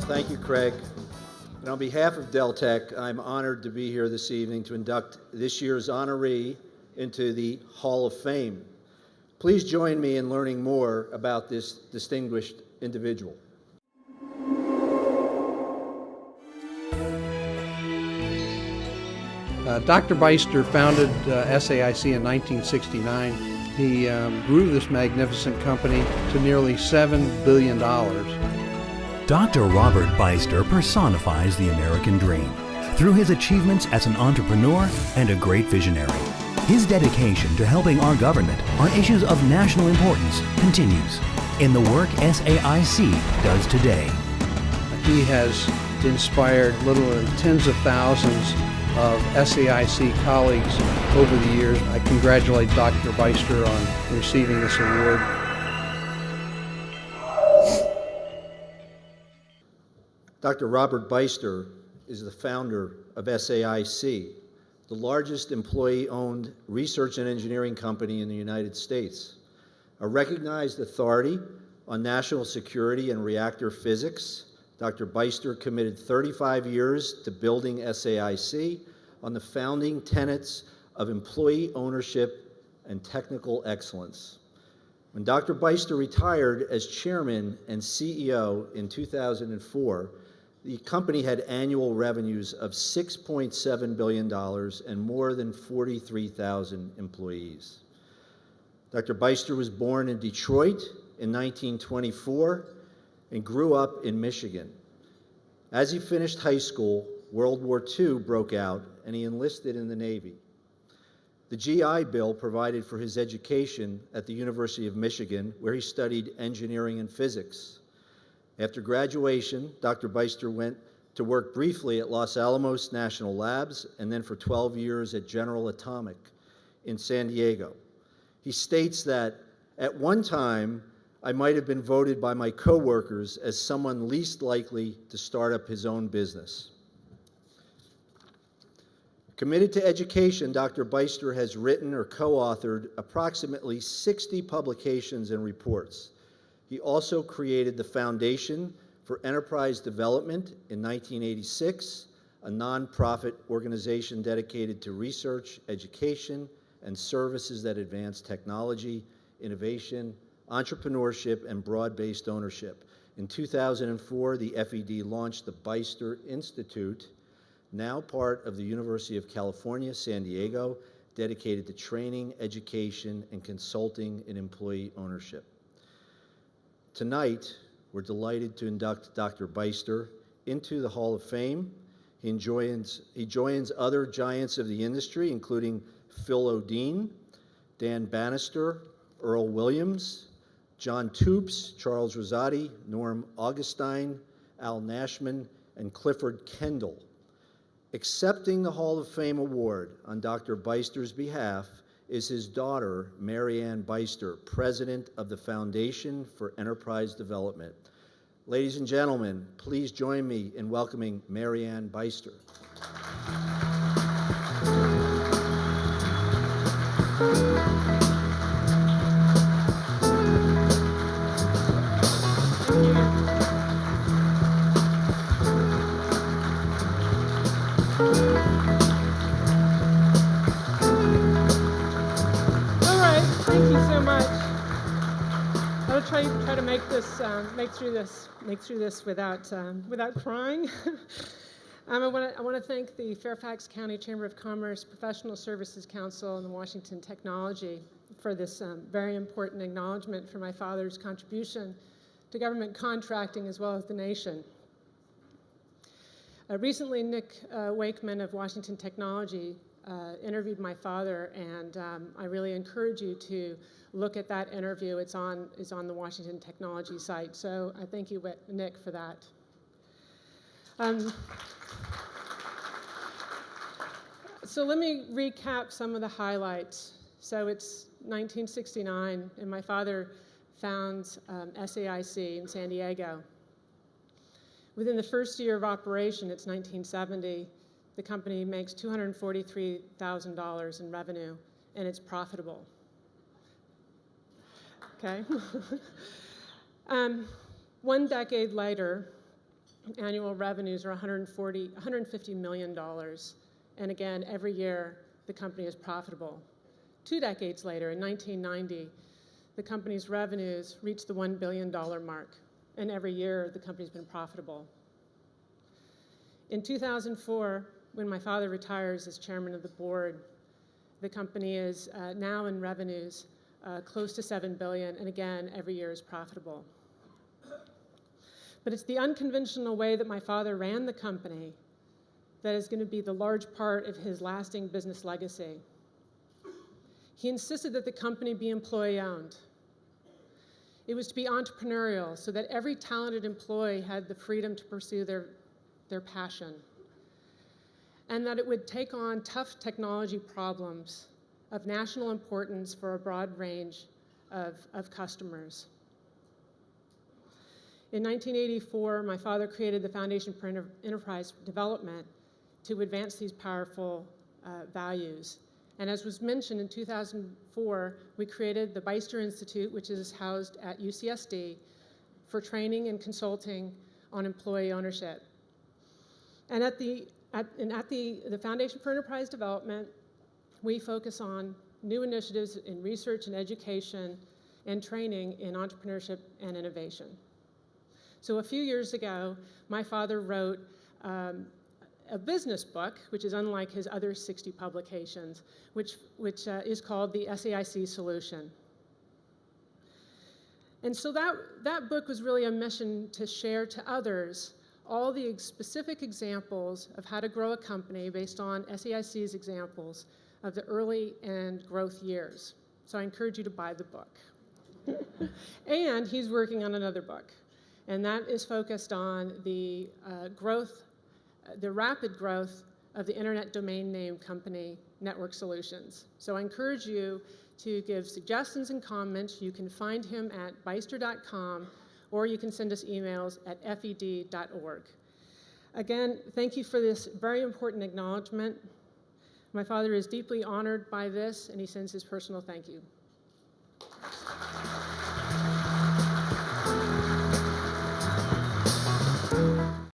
Thank you, Craig. And on behalf of Deltek, I'm honored to be here this evening to induct this year's honoree into the Hall of Fame. Please join me in learning more about this distinguished individual. Dr. Beyster founded SAIC in 1969. He grew this magnificent company to nearly $7 billion. Dr. Robert Beyster personifies the American dream through his achievements as an entrepreneur and a great visionary. His dedication to helping our government on issues of national importance continues in the work SAIC does today. He has inspired literally tens of thousands of SAIC colleagues over the years. I congratulate Dr. Beyster on receiving this award. Dr. Robert Beyster is the founder of SAIC, the largest employee-owned research and engineering company in the United States. A recognized authority on national security and reactor physics, Dr. Beyster committed 35 years to building SAIC on the founding tenets of employee ownership and technical excellence. When Dr. Beyster retired as chairman and CEO in 2004, the company had annual revenues of $6.7 billion and more than 43,000 employees. Dr. Beyster was born in Detroit in 1924 and grew up in Michigan. As he finished high school, World War II broke out and he enlisted in the Navy. The GI Bill provided for his education at the University of Michigan, where he studied engineering and physics. After graduation, Dr. Beyster went to work briefly at Los Alamos National Labs and then for 12 years at General Atomic in San Diego. He states that, "At one time, I might have been voted by my coworkers as someone least likely to start up his own business." Committed to education, Dr. Beyster has written or co-authored approximately 60 publications and reports. He also created the Foundation for Enterprise Development in 1986, a nonprofit organization dedicated to research, education, and services that advance technology, innovation, entrepreneurship, and broad-based ownership. In 2004, the FED launched the Beyster Institute, now part of the University of California, San Diego, dedicated to training, education, and consulting in employee ownership. Tonight, we're delighted to induct Dr. Beyster into the Hall of Fame. He joins other giants of the industry, including Phil Odeen, Dan Bannister, Earl Williams, John Toops, Charles Rosati, Norm Augustine, Al Nashman, and Clifford Kendall. Accepting the Hall of Fame award on Dr. Beyster's behalf is his daughter, Marianne Beyster, president of the Foundation for Enterprise Development. Ladies and gentlemen, please join me in welcoming Marianne Beyster. Try to make through this without crying. I want to thank the Fairfax County Chamber of Commerce, Professional Services Council, and the Washington Technology for this very important acknowledgement for my father's contribution to government contracting as well as the nation. Recently, Nick Wakeman of Washington Technology interviewed my father, and I really encourage you to look at that interview. It's on the Washington Technology site. So I thank you, Nick, for that. So let me recap some of the highlights. So it's 1969, and my father founds SAIC in San Diego. Within the first year of operation, it's 1970, the company makes $243,000 in revenue, and it's profitable. Okay. 1 decade later, annual revenues are $150 million. And again, every year, the company is profitable. 2 decades later, in 1990, the company's revenues reached the $1 billion mark, and every year, the company's been profitable. In 2004, when my father retires as chairman of the board, the company is now in revenues close to $7 billion, and again, every year is profitable. But it's the unconventional way that my father ran the company that is going to be the large part of his lasting business legacy. He insisted that the company be employee-owned. It was to be entrepreneurial so that every talented employee had the freedom to pursue their passion, and that it would take on tough technology problems of national importance for a broad range of customers. In 1984, my father created the Foundation for Enterprise Development to advance these powerful values. And as was mentioned, in 2004, we created the Beyster Institute, which is housed at UCSD, for training and consulting on employee ownership. And at the Foundation for Enterprise Development, we focus on new initiatives in research and education and training in entrepreneurship and innovation. So a few years ago, my father wrote a business book, which is unlike his other 60 publications, which is called the SAIC Solution. And so that book was really a mission to share to others all the specific examples of how to grow a company based on SAIC's examples of the early and growth years. So I encourage you to buy the book. And he's working on another book, and that is focused on the rapid growth of the internet domain name company, Network Solutions. So I encourage you to give suggestions and comments. You can find him at beyster.com, or you can send us emails at fed.org. Again, thank you for this very important acknowledgement. My father is deeply honored by this, and he sends his personal thank you.